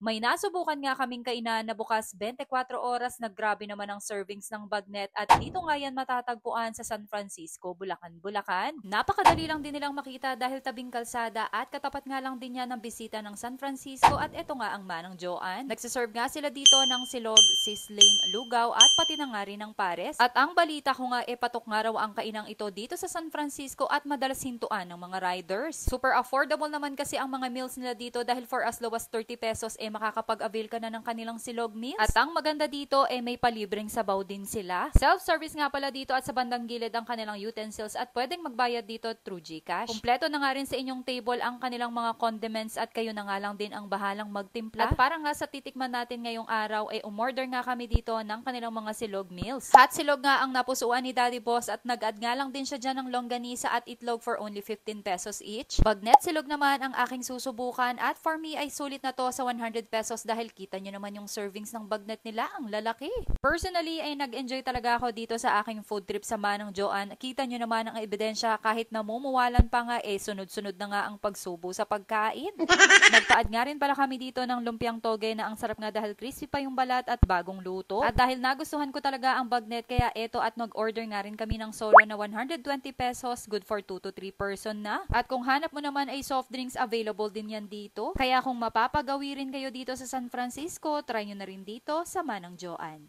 May nasubukan nga kaming kainan na bukas 24 oras na grabe naman ang servings ng bagnet at dito nga yan matatagpuan sa San Francisco, Bulacan, Bulacan. Napakadali lang din nilang makita dahil tabing kalsada at katapat nga lang din yan ng bisita ng San Francisco at eto nga ang Manang Joanne. Nagsiserve nga sila dito ng silog, sisling, lugaw at pati na nga rin ng pares. At ang balita ko nga patok nga raw ang kainang ito dito sa San Francisco at madalas hintuan ng mga riders. Super affordable naman kasi ang mga meals nila dito dahil for as low as 30 pesos makakapag-avail ka na ng kanilang silog meals. At ang maganda dito may palibreng sabaw din sila. Self-service nga pala dito at sa bandang gilid ang kanilang utensils at pwedeng magbayad dito through GCash. Kumpleto na nga rin sa inyong table ang kanilang mga condiments at kayo na nga lang din ang bahalang magtimpla. At para nga sa titikman natin ngayong araw umorder nga kami dito ng kanilang mga silog meals. Hot silog nga ang napusuan ni Daddy Boss at nag-add nga lang din siya dyan ng longganisa at itlog for only 15 pesos each. Bagnet silog naman ang aking susubukan at for me ay sulit na to sa 100 pesos dahil kita nyo naman yung servings ng bagnet nila, ang lalaki. Personally ay nag-enjoy talaga ako dito sa aking food trip sa Manang Joanne. Kita nyo naman ang ebidensya kahit namumuwalan pa nga sunod-sunod na nga ang pagsubo sa pagkain. Nagpaad nga rin pala kami dito ng lumpiang toge na ang sarap nga dahil crispy pa yung balat at bagong luto. At dahil nagustuhan ko talaga ang bagnet kaya eto at nag-order nga rin kami ng solo na 120 pesos, good for 2 to 3 person na. At kung hanap mo naman ay soft drinks available din yan dito. Kaya kung mapapagawi rin kayo dito sa San Francisco, try nyo na rin dito sa Manang Joanne.